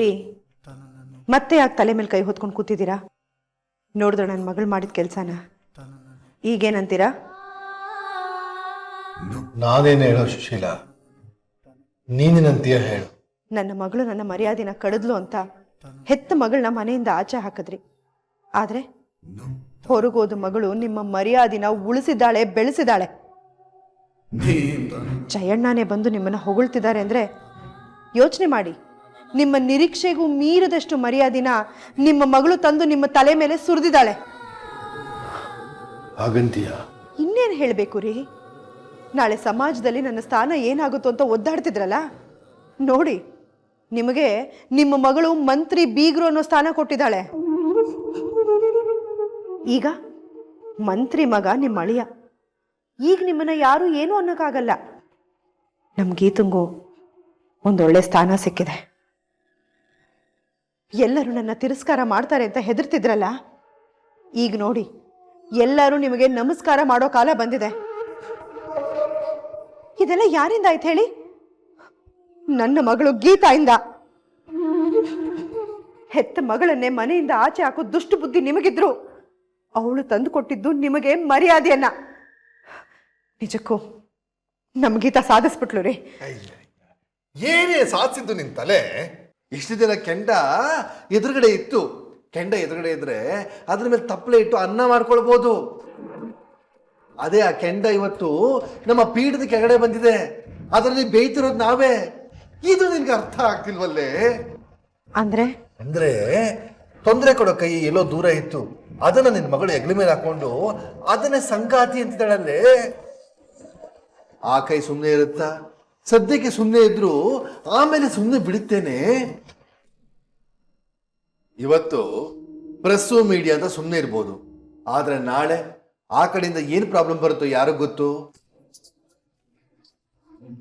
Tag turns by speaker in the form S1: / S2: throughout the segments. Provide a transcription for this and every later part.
S1: ರೀ, ಮತ್ತೆ ಯಾಕೆ ತಲೆ ಮೇಲೆ ಕೈ ಹೊತ್ಕೊಂಡು ಕೂತಿದ್ದೀರಾ? ನೋಡಿದ್ರೆ ನನ್ನ ಮಗಳು ಮಾಡಿದ ಕೆಲಸನ ಈಗೇನಂತೀರಾ?
S2: ನಾನೇನು ಹೇಳೋ ಸುಶೀಲಾ, ನೀನೇನಂತೀಯ ಹೇಳು.
S1: ನನ್ನ ಮಗಳು ನನ್ನ ಮರ್ಯಾದೆನ ಕಡಿದ್ಲು ಅಂತ ಹೆತ್ತ ಮಗಳನ್ನ ಮನೆಯಿಂದ ಆಚೆ ಹಾಕಿದ್ರಿ. ಆದ್ರೆ ಹೊರಗೋದ ಮಗಳು ನಿಮ್ಮ ಮರ್ಯಾದೆನ ಉಳಿಸಿದ್ದಾಳೆ, ಬೆಳೆಸಿದಾಳೆ. ಜಯಣ್ಣನೇ ಬಂದು ನಿಮ್ಮನ್ನ ಹೊಗಳ್ತಿದ್ದಾರೆ ಅಂದ್ರೆ ಯೋಚನೆ ಮಾಡಿ. ನಿಮ್ಮ ನಿರೀಕ್ಷೆಗೂ ಮೀರಿದಷ್ಟು ಮರ್ಯಾದೆನ ನಿಮ್ಮ ಮಗಳು ತಂದು ನಿಮ್ಮ ತಲೆ ಮೇಲೆ ಸುರಿದಿದ್ದಾಳೆ.
S2: ಹಾಗಂತೀಯ?
S1: ಇನ್ನೇನು ಹೇಳಬೇಕು ರೀ? ನಾಳೆ ಸಮಾಜದಲ್ಲಿ ನನ್ನ ಸ್ಥಾನ ಏನಾಗುತ್ತೋ ಅಂತ ಒದ್ದಾಡ್ತಿದ್ರಲ್ಲ, ನೋಡಿ ನಿಮಗೆ ನಿಮ್ಮ ಮಗಳು ಮಂತ್ರಿ ಬೀಗರು ಅನ್ನೋ ಸ್ಥಾನ ಕೊಟ್ಟಿದ್ದಾಳೆ. ಈಗ ಮಂತ್ರಿ ಮಗ ನಿಮ್ಮ ಅಳಿಯ. ಈಗ ನಿಮ್ಮನ್ನ ಯಾರು ಏನೂ ಅನ್ನೋಕ್ಕಾಗಲ್ಲ. ನಮ್ಮ ಗೀತಂಗೂ ಒಂದೊಳ್ಳೆ ಸ್ಥಾನ ಸಿಕ್ಕಿದೆ. ಎಲ್ಲರೂ ನನ್ನ ತಿರಸ್ಕಾರ ಮಾಡ್ತಾರೆ ಅಂತ ಹೆದರ್ತಿದ್ರಲ್ಲ, ಈಗ ನೋಡಿ ಎಲ್ಲರೂ ನಿಮಗೆ ನಮಸ್ಕಾರ ಮಾಡೋ ಕಾಲ ಬಂದಿದೆ. ಇದೆಲ್ಲ ಯಾರಿಂದ ಆಯ್ತು ಹೇಳಿ? ನನ್ನ ಮಗಳು ಗೀತಾಯಿಂದ. ಹೆತ್ತ ಮಗಳನ್ನೇ ಮನೆಯಿಂದ ಆಚೆ ಹಾಕೋ ದುಷ್ಟ ಬುದ್ಧಿ ನಿಮಗಿದ್ರು ಅವಳು ತಂದು ಕೊಟ್ಟಿದ್ದು ನಿಮಗೆ ಮರ್ಯಾದೆಯನ್ನ. ನಿಜಕ್ಕೂ ನಮ್ ಗೀತಾ ಸಾಧಿಸ್ಬಿಟ್ಲು ರೀ.
S2: ಏನೇ ಸಾಧಿಸಿದ್ದು ನಿನ್ ತಲೆ? ಇಷ್ಟು ದಿನ ಕೆಂಡ ಎದುರುಗಡೆ ಇತ್ತು. ಕೆಂಡ ಎದುರುಗಡೆ ಇದ್ರೆ ಅದ್ರ ಮೇಲೆ ತಪ್ಪಲೆ ಇಟ್ಟು ಅನ್ನ ಮಾಡ್ಕೊಳ್ಬಹುದು. ಅದೇ ಆ ಕೆಂಡ ಇವತ್ತು ನಮ್ಮ ಪೀಠದ ಕೆಳಗಡೆ ಬಂದಿದೆ. ಅದರಲ್ಲಿ ಬೇಯ್ತಿರೋದು ನಾವೇ. ಇದು ನಿನ್ಗೆ ಅರ್ಥ ಆಗ್ತಿಲ್ವಲ್ಲೇ?
S1: ಅಂದ್ರೆ
S2: ತೊಂದರೆ ಕೊಡೋ ಕೈ ಎಲ್ಲೋ ದೂರ ಇತ್ತು, ಅದನ್ನ ನಿನ್ ಮಗಳು ಹೆಗ್ಲ ಮೇಲೆ ಹಾಕೊಂಡು ಅದನ್ನೇ ಸಂಗಾತಿ ಅಂತಿದ್ದಾಳಲ್ಲೇ. ಆ ಕೈ ಸುಮ್ಮನೆ ಇರುತ್ತಾ? ಸದ್ಯಕ್ಕೆ ಸುಮ್ಮನೆ ಇದ್ರು ಆಮೇಲೆ ಸುಮ್ಮನೆ ಬಿಡುತ್ತೇನೆ. ಇವತ್ತು ಪ್ರೆಸ್ಸು ಮೀಡಿಯಾ ಅಂತ ಸುಮ್ಮನೆ ಇರ್ಬೋದು, ಆದ್ರೆ ನಾಳೆ ಆ ಕಡೆಯಿಂದ ಏನ್ ಪ್ರಾಬ್ಲಮ್ ಬರುತ್ತೋ ಯಾರಿಗೂ ಗೊತ್ತು.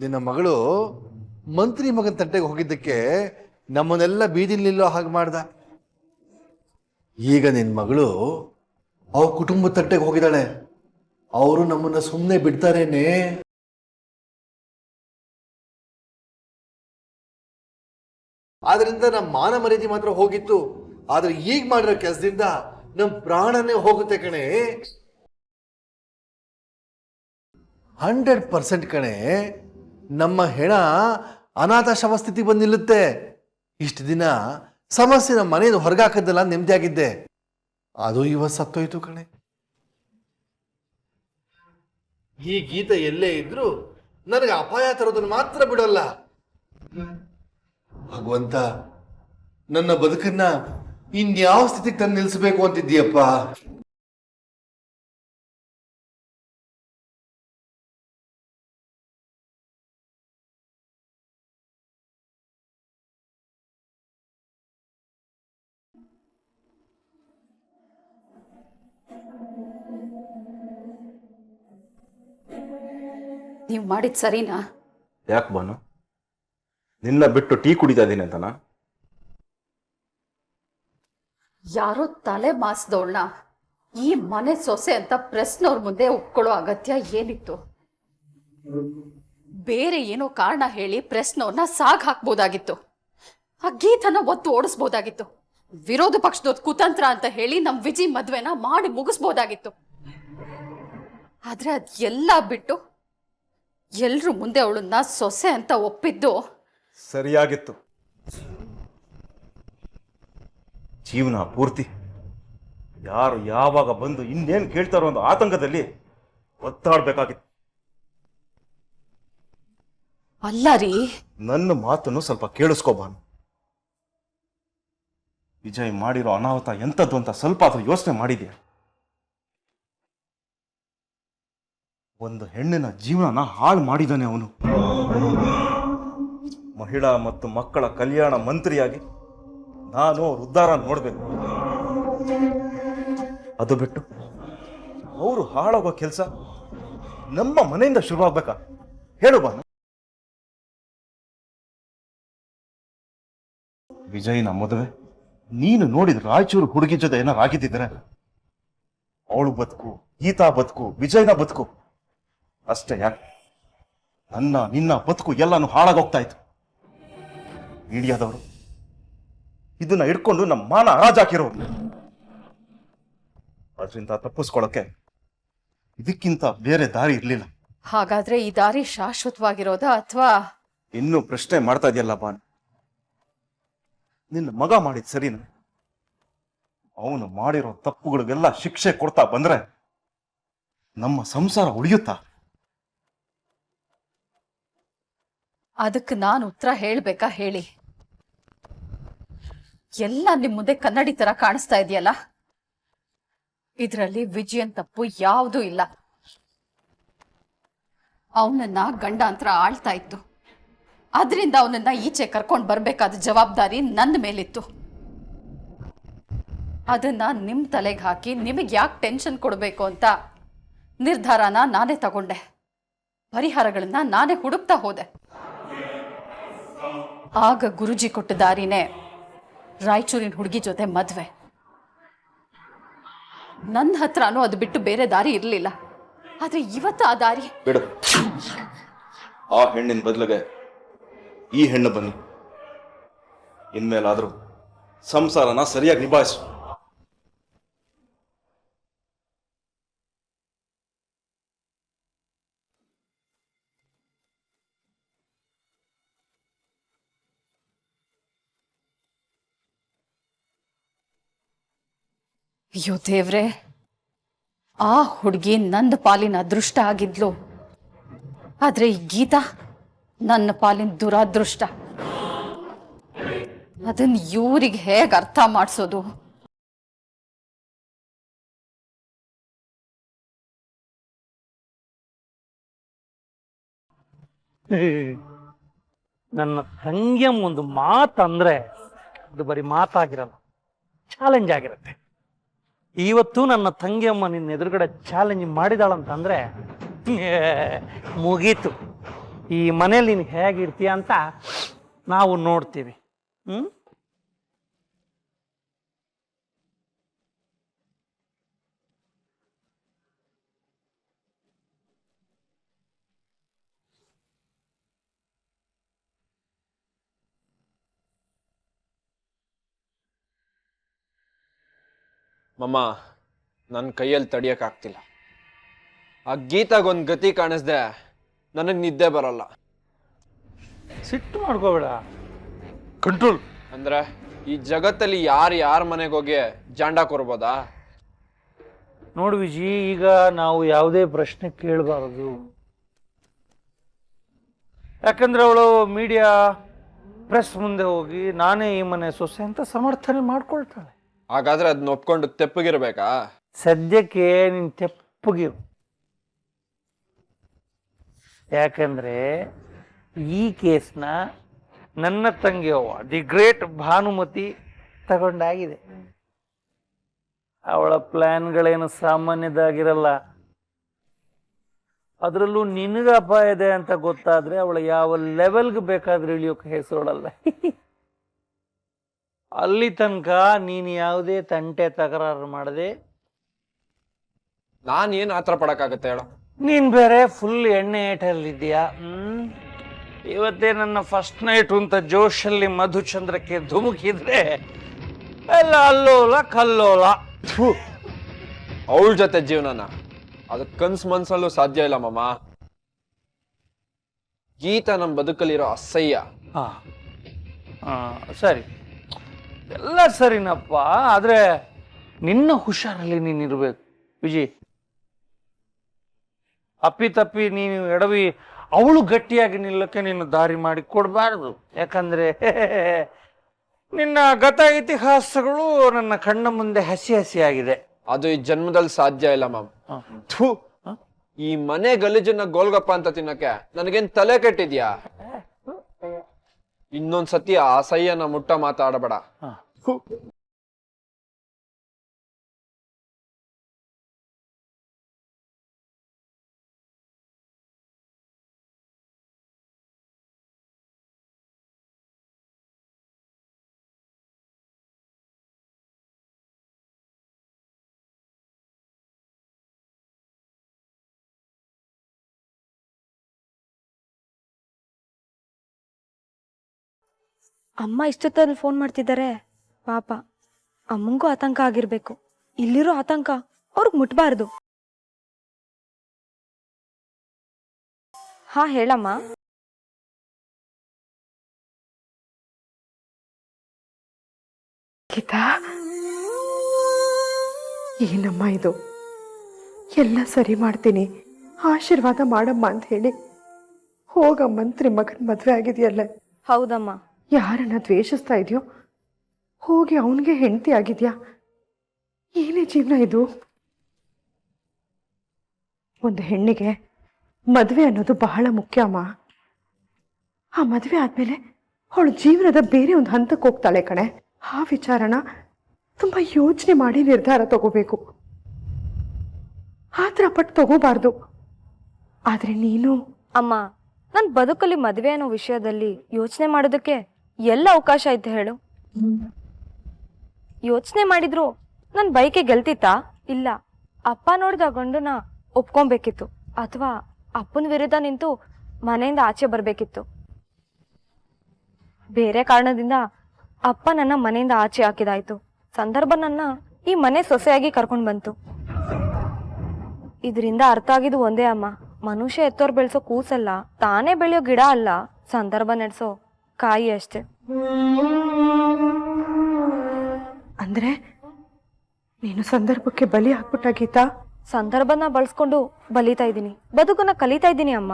S2: ನಿನ್ನ ಮಗಳು ಮಂತ್ರಿ ಮಗನ ತಟ್ಟೆಗೆ ಹೋಗಿದ್ದಕ್ಕೆ ನಮ್ಮನ್ನೆಲ್ಲ ಬೀದಿಲ್ ನಿಲ್ಲೋ ಹಾಗೆ ಮಾಡ್ದ. ಈಗ ನಿನ್ನ ಮಗಳು ಅವ್ರ ಕುಟುಂಬದ ತಟ್ಟೆಗೆ ಹೋಗಿದ್ದಾಳೆ. ಅವರು ನಮ್ಮನ್ನ ಸುಮ್ಮನೆ ಬಿಡ್ತಾರೇನೆ? ಆದ್ರಿಂದ ನಮ್ಮ ಮಾನ ಮರ್ಯಾದೆ ಮಾತ್ರ ಹೋಗಿತ್ತು. ಆದ್ರೆ ಈಗ ಮಾಡಿರೋ ಕೆಲಸದಿಂದ ನಮ್ ಪ್ರಾಣನೇ ಹೋಗುತ್ತೆ ಕಣೆ. 100% ಕಣೆ. ನಮ್ಮ ಹೆಣ ಅನಾಥ ಶವ ಸ್ಥಿತಿ ಬಂದು ನಿಲ್ಲುತ್ತೆ. ಇಷ್ಟು ದಿನ ಸಮಸ್ಯೆ ನಮ್ಮ ಮನೆಯಿಂದ ಹೊರಗಾಕದ್ದಲ್ಲ ನೆಮ್ಮದಿ ಆಗಿದ್ದೆ, ಅದು ಇವತ್ತು ಸತ್ತೋಯ್ತು ಕಣೆ. ಈ ಗೀತ ಎಲ್ಲೇ ಇದ್ರು ನನಗೆ ಅಪಾಯ ತರೋದನ್ನು ಮಾತ್ರ ಬಿಡೋಲ್ಲ. ಭಗವಂತ, ನನ್ನ ಬದುಕನ್ನ ಇನ್ಯಾವ ಸ್ಥಿತಿಗೆ ತಂದು ನಿಲ್ಲಿಸಬೇಕು ಅಂತಿದ್ದೀಯಪ್ಪ.
S3: ನೀವು ಮಾಡಿದ್ ಸರಿನಾ?
S4: ಯಾಕೆ ಬಾನು, ನಿನ್ನ ಬಿಟ್ಟು ಟೀ ಕುಡಿತಾ ಇದ್ದೀನಿ ಅಂತನಾ?
S3: ಯಾರೋ ತಲೆ ಮಾಸ್ದವಳನ್ನ ಈ ಮನೆ ಸೊಸೆ ಅಂತ ಪ್ರೆಸ್ನವ್ರ ಮುಂದೆ ಒಪ್ಕೊಳ್ಳೋ ಅಗತ್ಯ ಏನಿತ್ತು? ಬೇರೆ ಏನೋ ಕಾರಣ ಹೇಳಿ ಪ್ರೆಸ್ನವ್ರನ್ನ ಸಾಗ್ ಹಾಕ್ಬೋದಾಗಿತ್ತು. ಆ ಗೀತನ ಒತ್ತು ಓಡಿಸ್ಬೋದಾಗಿತ್ತು. ವಿರೋಧ ಪಕ್ಷದವ್ರ ಕುತಂತ್ರ ಅಂತ ಹೇಳಿ ನಮ್ ವಿಜಿ ಮದ್ವೆನ ಮಾಡಿ ಮುಗಿಸ್ಬೋದಾಗಿತ್ತು. ಆದ್ರೆ ಅದೆಲ್ಲ ಬಿಟ್ಟು ಎಲ್ರು ಮುಂದೆ ಅವಳನ್ನ ಸೊಸೆ ಅಂತ ಒಪ್ಪಿದ್ದು
S4: ಸರಿಯಾಗಿತ್ತು. ಜೀವನ ಪೂರ್ತಿ ಯಾರು ಯಾವಾಗ ಬಂದು ಇನ್ನೇನು ಕೇಳ್ತಾರೋ ಒಂದು ಆತಂಕದಲ್ಲಿ ಒತ್ತಾಡ್ಬೇಕಾಗಿತ್ತು.
S3: ಅಲ್ಲ ರೀ,
S4: ನನ್ನ ಮಾತನ್ನು ಸ್ವಲ್ಪ ಕೇಳಿಸ್ಕೋಬಾನು. ವಿಜಯ್ ಮಾಡಿರೋ ಅನಾಹುತ ಎಂಥದ್ದು ಅಂತ ಸ್ವಲ್ಪ ಆದ್ರೂ ಯೋಚನೆ ಮಾಡಿದ್ಯಾ? ಒಂದು ಹೆಣ್ಣಿನ ಜೀವನನ ಹಾಳು ಮಾಡಿದ್ದಾನೆ ಅವನು. ಮಹಿಳಾ ಮತ್ತು ಮಕ್ಕಳ ಕಲ್ಯಾಣ ಮಂತ್ರಿಯಾಗಿ ನಾನು ಅವ್ರ ಉದ್ಧಾರ ನೋಡ್ಬೇಕು. ಅದು ಬಿಟ್ಟು ಅವರು ಹಾಳಾಗೋ ಕೆಲಸ ನಮ್ಮ ಮನೆಯಿಂದ ಶುರುವಾಗ್ಬೇಕಾ? ಹೇಳು ಬಾನು. ವಿಜಯ್ನ ಮದುವೆ ನೀನು ನೋಡಿದ ರಾಯಚೂರು ಹುಡುಗಿ ಜೊತೆ ಏನಾರು ಆಗಿದ್ದಿದ್ರೆ ಅವಳು ಬದುಕು, ಗೀತಾ ಬದುಕು, ವಿಜಯ್ನ ಬದುಕು ಅಷ್ಟೇ ಯಾಕೆ ನಿನ್ನ ಬದುಕು ಎಲ್ಲಾನು ಹಾಳಾಗೋಗ್ತಾ ಇತ್ತು. ಮೀಡಿಯಾದವರು ಇದನ್ನ ಹಿಡ್ಕೊಂಡು ನಮ್ಮ ಮಾನ ಹರಾಜಾಕಿರೋ. ಅದರಿಂದ ತಪ್ಪಿಸ್ಕೊಳಕ್ಕೆ ಇದಕ್ಕಿಂತ ಬೇರೆ ದಾರಿ ಇರ್ಲಿಲ್ಲ.
S3: ಹಾಗಾದ್ರೆ ಈ ದಾರಿ ಶಾಶ್ವತವಾಗಿರೋದಾ ಅಥವಾ?
S4: ಇನ್ನೂ ಪ್ರಶ್ನೆ ಮಾಡ್ತಾ ಇದೆಯಲ್ಲ ಬಾನ್. ನಿನ್ನ ಮಗ ಮಾಡಿದ್ ಸರಿನಾ? ಅವನು ಮಾಡಿರೋ ತಪ್ಪುಗಳಿಗೆಲ್ಲ ಶಿಕ್ಷೆ ಕೊಡ್ತಾ ಬಂದ್ರೆ ನಮ್ಮ ಸಂಸಾರ ಉಳಿಯುತ್ತಾ?
S3: ಅದಕ್ಕೆ ನಾನು ಉತ್ತರ ಹೇಳ್ಬೇಕಾ ಹೇಳಿ? ಎಲ್ಲ ನಿಮ್ ಮುಂದೆ ಕನ್ನಡಿ ತರ ಕಾಣಿಸ್ತಾ ಇದೆಯಲ್ಲ, ಇದರಲ್ಲಿ ವಿಜಯನ್ ತಪ್ಪು ಯಾವುದೂ ಇಲ್ಲ. ಅವನನ್ನ ಗಂಡಾಂತರ ಆಳ್ತಾ ಇತ್ತು, ಅದರಿಂದ ಅವನನ್ನ ಈಚೆ ಕರ್ಕೊಂಡು ಬರ್ಬೇಕಾದ ಜವಾಬ್ದಾರಿ ನನ್ನ ಮೇಲಿತ್ತು. ಅದನ್ನ ನಿಮ್ ತಲೆಗೆ ಹಾಕಿ ನಿಮಗೆ ಯಾಕೆ ಟೆನ್ಷನ್ ಕೊಡಬೇಕು ಅಂತ ನಿರ್ಧಾರನ ನಾನೇ ತಗೊಂಡೆ. ಪರಿಹಾರಗಳನ್ನ ನಾನೇ ಹುಡುಕ್ತಾ ಹೋದೆ. ಆಗ ಗುರುಜಿ ಕೊಟ್ಟ ದಾರಿನೇ ರಾಯಚೂರಿನ ಹುಡುಗಿ ಜೊತೆ ಮದ್ವೆ. ನನ್ನ ಹತ್ರನೂ ಅದು ಬಿಟ್ಟು ಬೇರೆ ದಾರಿ ಇರಲಿಲ್ಲ. ಆದ್ರೆ ಇವತ್ತು ಆ ದಾರಿ
S4: ಬಿಡು. ಆ ಹೆಣ್ಣಿನ ಬದಲಿಗೆ ಈ ಹೆಣ್ಣು ಬನ್ನಿ. ಇನ್ಮೇಲಾದ್ರೂ ಸಂಸಾರನ ಸರಿಯಾಗಿ ನಿಭಾಯಿಸು.
S3: ಅಯ್ಯೋ ದೇವ್ರೆ, ಆ ಹುಡುಗಿ ನಂದ ಪಾಲಿನ ಅದೃಷ್ಟ ಆಗಿದ್ಲು. ಆದ್ರೆ ಈ ಗೀತಾ ನನ್ನ ಪಾಲಿನ ದುರಾದೃಷ್ಟ. ಅದನ್ನ ಇವ್ರಿಗೆ ಹೇಗೆ ಅರ್ಥ ಮಾಡಿಸೋದು?
S5: ನನ್ನ ತಂಗಿಯ ಒಂದು ಮಾತಂದ್ರೆ ಅದು ಬರೀ ಮಾತಾಗಿರಲ್ಲ, ಚಾಲೆಂಜ್ ಆಗಿರುತ್ತೆ. ಇವತ್ತು ನನ್ನ ತಂಗಿಯಮ್ಮ ನಿನ್ನ ಎದುರುಗಡೆ ಚಾಲೆಂಜ್ ಮಾಡಿದಾಳಂತಂದ್ರೆ ಮುಗೀತು. ಈ ಮನೇಲಿ ನೀನು ಹೇಗಿರ್ತೀಯ ಅಂತ ನಾವು ನೋಡ್ತೀವಿ.
S6: ಮಮ್ಮ, ನನ್ನ ಕೈಯಲ್ಲಿ ತಡಿಯೋಕ್ಕಾಗ್ತಿಲ್ಲ. ಆ ಗೀತಾಗೊಂದು ಗತಿ ಕಾಣಿಸ್ದೆ ನನಗೆ ನಿದ್ದೆ ಬರಲ್ಲ.
S5: ಸಿಟ್ಟು ಮಾಡ್ಕೋಬೇಡ, ಕಂಟ್ರೋಲ್.
S6: ಅಂದ್ರೆ ಈ ಜಗತ್ತಲ್ಲಿ ಯಾರ ಮನೆಗೆ ಹೋಗಿ ಜಾಂಡ ಕೊರ್ಬೋದಾ?
S5: ನೋಡು ವಿಜಿ, ಈಗ ನಾವು ಯಾವುದೇ ಪ್ರಶ್ನೆ ಕೇಳಬಾರದು. ಯಾಕಂದ್ರೆ ಅವಳು ಮೀಡಿಯಾ ಪ್ರೆಸ್ ಮುಂದೆ ಹೋಗಿ ನಾನೇ ಈ ಮನೆ ಸೊಸೆ ಅಂತ ಸಮರ್ಥನೆ ಮಾಡ್ಕೊಳ್ತಾಳೆ.
S6: ಹಾಗಾದ್ರೆ ಅದನ್ನ ಒಪ್ಕೊಂಡು ತೆಪ್ಪಗಿರ್ಬೇಕಾ?
S5: ಸದ್ಯಕ್ಕೆ ನೀನು ತೆಪ್ಪಗಿರು. ಯಾಕಂದ್ರೆ ಈ ಕೇಸ್ನ ನನ್ನ ತಂಗಿಯವ್ವ ದಿ ಗ್ರೇಟ್ ಭಾನುಮತಿ ತಗೊಂಡಾಗಿದೆ. ಅವಳ ಪ್ಲಾನ್ಗಳೇನು ಸಾಮಾನ್ಯದಾಗಿರಲ್ಲ. ಅದರಲ್ಲೂ ನಿನಗೆ ಅಪಾಯ ಇದೆ ಅಂತ ಗೊತ್ತಾದ್ರೆ ಅವಳು ಯಾವ ಲೆವೆಲ್ಗೆ ಬೇಕಾದ್ರೆ ಇಳಿಯೋಕೆ ಹೆಸರೋಳಲ್ಲ. ಅಲ್ಲಿ ತನಕ ನೀನು ಯಾವುದೇ ತಂಟೆ ತಕರಾರು ಮಾಡದೆ.
S6: ನಾನೇನು ಆತರ ಪಡಕ್ಕಾಗತ್ತೆ ಹೇಳು?
S5: ನೀನ್ ಬೇರೆ ಫುಲ್ ಎಣ್ಣೆ ಏಟಲ್ಲಿದ್ದೀಯಾ. ಇವತ್ತೇ ನನ್ನ ಫಸ್ಟ್ ನೈಟ್ ಅಂತ ಜೋಶಲ್ಲಿ ಮಧುಚಂದ್ರಕ್ಕೆ ಧುಮುಕಿದ್ರೆ ಎಲ್ಲ ಅಲ್ಲೋಲ ಕಲ್ಲೋಲ.
S6: ಅವಳ ಜೊತೆ ಜೀವನನ ಅದು ಕನ್ಸ್ ಮನ್ಸಲ್ಲೂ ಸಾಧ್ಯ ಇಲ್ಲ ಮಮ್ಮ. ಗೀತಾ ನಮ್ಮ ಬದುಕಲ್ಲಿರೋ ಅಸಹ್ಯ.
S5: ಸರಿ, ಎಲ್ಲ ಸರಿನಪ್ಪ. ಆದ್ರೆ ನಿನ್ನ ಹುಷಾರಲ್ಲಿ ನೀನಿರ್ಬೇಕು ವಿಜಿ. ಅಪ್ಪಿತಪ್ಪಿ ನೀನು ಎಡವಿ ಅವಳು ಗಟ್ಟಿಯಾಗಿ ನಿಲ್ಲಕ್ಕೆ ನೀನು ದಾರಿ ಮಾಡಿ ಕೊಡಬಾರದು. ಯಾಕಂದ್ರೆ ನಿನ್ನ ಗತ ಇತಿಹಾಸಗಳು ನನ್ನ ಕಣ್ಣ ಮುಂದೆ ಹಸಿ ಹಸಿಯಾಗಿದೆ.
S6: ಅದು ಈ ಜನ್ಮದಲ್ಲಿ ಸಾಧ್ಯ ಇಲ್ಲ ಮ್ಯಾಮ್. ಈ ಮನೆ ಗಲೀಜನ್ನ ಗೋಲ್ಗಪ್ಪ ಅಂತ ತಿನ್ನಕ್ಕೆ ನನಗೇನ್ ತಲೆ ಕೆಟ್ಟಿದ್ಯಾ? ಇನ್ನೊಂದ್ಸತಿ ಆ ಅಸಹ್ಯನ ಮುಟ್ಟ ಮಾತಾಡಬೇಡ.
S7: ಅಮ್ಮ ಇಷ್ಟೊತ್ತಲ್ಲಿ ಫೋನ್ ಮಾಡ್ತಿದ್ದಾರೆ. ಪಾಪ ಅಮ್ಮಂಗೂ ಆತಂಕ ಆಗಿರ್ಬೇಕು. ಇಲ್ಲಿರೋ ಆತಂಕ ಅವ್ರಿಗೆ ಮುಟ್ಬಾರ್ದು. ಹಾ ಹೇಳಮ್ಮ.
S1: ಗೀತಾ, ಏನಮ್ಮ ಇದು? ಎಲ್ಲ ಸರಿ ಮಾಡ್ತೀನಿ, ಆಶೀರ್ವಾದ ಮಾಡಮ್ಮ ಅಂತ ಹೇಳಿ ಹೋಗ ಮಂತ್ರಿ ಮಗನ ಮದುವೆ ಆಗಿದೆಯಲ್ಲ.
S7: ಹೌದಮ್ಮ.
S1: ಯಾರನ್ನ ದ್ವೇಷಿಸ್ತಾ ಇದೆಯೋ ಹೋಗಿ ಅವನಿಗೆ ಹೆಂಡತಿ ಆಗಿದ್ಯಾ? ಏನೇ ಜೀವನ ಇದು? ಒಂದು ಹೆಣ್ಣಿಗೆ ಮದುವೆ ಅನ್ನೋದು ಬಹಳ ಮುಖ್ಯ ಅಮ್ಮ. ಆ ಮದುವೆ ಆದ್ಮೇಲೆ ಅವಳು ಜೀವನದ ಬೇರೆ ಒಂದು ಹಂತಕ್ಕೆ ಹೋಗ್ತಾಳೆ ಕಣೆ. ಆ ವಿಚಾರನ ತುಂಬಾ ಯೋಚನೆ ಮಾಡಿ ನಿರ್ಧಾರ ತಗೋಬೇಕು. ಆತರ ಪಟ್ಟು ತಗೋಬಾರ್ದು. ಆದ್ರೆ ನೀನು
S7: ಅಮ್ಮ, ನನ್ನ ಬದುಕಲ್ಲಿ ಮದುವೆ ಅನ್ನೋ ವಿಷಯದಲ್ಲಿ ಯೋಚನೆ ಮಾಡೋದಕ್ಕೆ ಎಲ್ಲ ಅವಕಾಶ ಐತೆ ಹೇಳು. ಯೋಚನೆ ಮಾಡಿದ್ರು ನನ್ನ ಬೈಕೆ ಗೆಲ್ತಿತ್ತಾ? ಇಲ್ಲ. ಅಪ್ಪ ನೋಡಿದ ಗಂಡನ ಒಪ್ಕೊಬೇಕಿತ್ತು, ಅಥವಾ ಅಪ್ಪನ ವಿರುದ್ಧ ನಿಂತು ಮನೆಯಿಂದ ಆಚೆ ಬರಬೇಕಿತ್ತು. ಬೇರೆ ಕಾರಣದಿಂದ ಅಪ್ಪ ನನ್ನ ಮನೆಯಿಂದ ಆಚೆ ಹಾಕಿದಾಯ್ತು. ಸಂದರ್ಭ ನನ್ನ ಈ ಮನೆ ಸೊಸೆಯಾಗಿ ಕರ್ಕೊಂಡು ಬಂತು. ಇದರಿಂದ ಅರ್ಥ ಆಗಿದ್ದು ಒಂದೇ ಅಮ್ಮ, ಮನುಷ್ಯ ಎತ್ತೋರ್ ಬೆಳೆಸೋ ಕೂಸಲ್ಲ, ತಾನೇ ಬೆಳೆಯೋ ಗಿಡ ಅಲ್ಲ, ಸಂದರ್ಭ ನಡೆಸೋ ಕಾಯಿ ಅಷ್ಟೆ.
S1: ಅಂದ್ರೆ ನೀನು ಸಂದರ್ಭಕ್ಕೆ ಬಲಿ ಹಾಕ್ಬಿಟ್ಟ ಗೀತಾ?
S7: ಸಂದರ್ಭನ ಬಳಸ್ಕೊಂಡು ಬಲಿತಾ ಇದ್ದೀನಿ, ಬದುಕನ್ನ ಕಲಿತಾ ಇದ್ದೀನಿ ಅಮ್ಮ.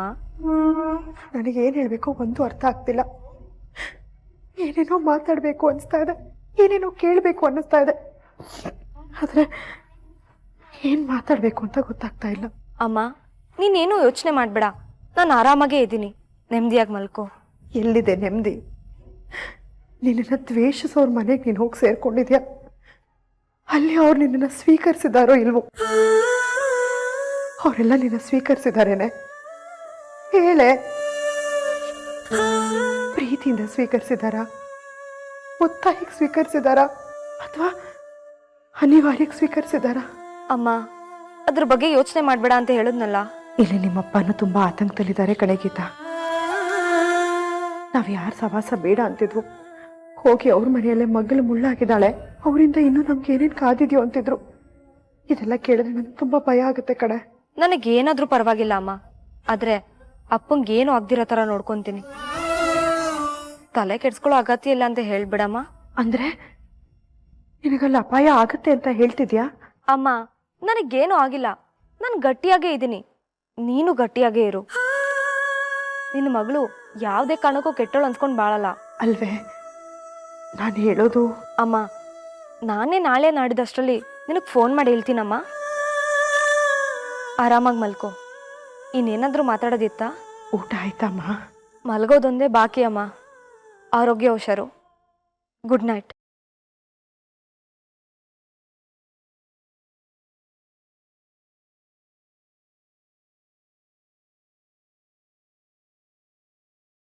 S1: ನನಗೆ ಏನ್ ಹೇಳ್ಬೇಕು ಒಂದು ಅರ್ಥ ಆಗ್ತಿಲ್ಲ. ಏನೇನೋ ಮಾತಾಡ್ಬೇಕು ಅನಿಸ್ತಾ ಇದೆ, ಏನೇನೋ ಕೇಳಬೇಕು ಅನ್ನಿಸ್ತಾ ಇದೆ, ಆದ್ರೆ ಏನ್ ಮಾತಾಡ್ಬೇಕು ಅಂತ ಗೊತ್ತಾಗ್ತಾ ಇಲ್ಲ.
S7: ಅಮ್ಮ, ನೀನೇನು ಯೋಚನೆ ಮಾಡ್ಬೇಡ, ನಾನು ಆರಾಮಾಗೇ ಇದ್ದೀನಿ, ನೆಮ್ಮದಿಯಾಗಿ ಮಲ್ಕೋ.
S1: ಎಲ್ಲಿದೆ ನೆಮ್ಮದಿ? ನಿನ್ನನ್ನು ದ್ವೇಷಿಸೋರ್ ಮನೆಗೆ ನೀನು ಹೋಗಿ ಸೇರ್ಕೊಂಡಿದ್ಯಾ? ಅಲ್ಲಿ ಅವ್ರು ನಿನ್ನನ್ನು ಸ್ವೀಕರಿಸಿದಾರೋ ಇಲ್ವೋ? ಅವರೆಲ್ಲ ನಿನ್ನ ಸ್ವೀಕರಿಸಿದಾರೇನೆ? ಹೇಳೆ. ಪ್ರೀತಿಯಿಂದ ಸ್ವೀಕರಿಸಿದಾರ, ಒತ್ತಾಯಕ್ಕೆ ಸ್ವೀಕರಿಸಿದಾರ, ಅಥವಾ ಅನಿವಾರ್ಯಕ್ಕೆ ಸ್ವೀಕರಿಸಿದಾರ?
S7: ಅಮ್ಮ, ಅದ್ರ ಬಗ್ಗೆ ಯೋಚನೆ ಮಾಡ್ಬೇಡ ಅಂತ ಹೇಳಿದ್ನಲ್ಲ.
S1: ಇಲ್ಲಿ ನಿಮ್ಮಪ್ಪನೂ ತುಂಬಾ ಆತಂಕದಲ್ಲಿದ್ದಾರೆ ಕಣೆ ಗೀತಾ. ನಾವ್ ಯಾರ ಸವಾಸ ಬೇಡ ಅಂತಿದ್ವು, ಹೋಗಿ ಅವ್ರ ಮನೆಯಲ್ಲೇ ಮಗಳು ಮುಳ್ಳಾಗಿದ್ದಾಳೆ, ಅವರಿಂದ ಇನ್ನೂ ನಮ್ಗೆ ಏನೇನು ಕಾದಿದ್ಯೋ ಅಂತಿದ್ರು. ಇದೆಲ್ಲ ಕೇಳಿದ್ರೆ ನನಗೆ ತುಂಬಾ ಭಯ ಆಗುತ್ತೆ ಕಡೆ.
S7: ನನಗೇನಾದ್ರೂ ಪರವಾಗಿಲ್ಲ ಅಮ್ಮ, ಆದ್ರೆ ಅಪ್ಪಂಗೇನು ಆಗ್ದಿರೋ ಥರ ನೋಡ್ಕೊತೀನಿ. ತಲೆ ಕೆಡ್ಸ್ಕೊಳ್ಳೋ ಅಗತ್ಯ ಇಲ್ಲ ಅಂತ ಹೇಳ್ಬಿಡಮ್ಮ.
S1: ಅಂದ್ರೆ ನಿನಗಲ್ಲಿ ಅಪಾಯ ಆಗತ್ತೆ ಅಂತ ಹೇಳ್ತಿದ್ಯಾ?
S7: ಅಮ್ಮ, ನನಗೇನು ಆಗಿಲ್ಲ, ನಾನು ಗಟ್ಟಿಯಾಗೇ ಇದ್ದೀನಿ, ನೀನು ಗಟ್ಟಿಯಾಗೇ ಇರು. ನಿನ್ನ ಮಗಳು ಯಾವುದೇ ಕಾರಣಕ್ಕೂ ಕೆಟ್ಟೋಳು ಅನ್ಸ್ಕೊಂಡು ಬಾಳಲ್ಲ
S1: ಅಲ್ವೇ? ನಾನು ಹೇಳೋದು
S7: ಅಮ್ಮ, ನಾನೇ ನಾಳೆ ನಾಡಿದಷ್ಟರಲ್ಲಿ ನಿನಗೆ ಫೋನ್ ಮಾಡಿ ಹೇಳ್ತೀನಮ್ಮ. ಆರಾಮಾಗಿ ಮಲ್ಕೋ. ಇನ್ನೇನಾದರೂ ಮಾತಾಡೋದಿತ್ತಾ?
S1: ಊಟ ಆಯ್ತಮ್ಮ?
S7: ಮಲ್ಗೋದೊಂದೇ ಬಾಕಿ ಅಮ್ಮ. ಆರೋಗ್ಯ ಹುಷಾರು. Good night.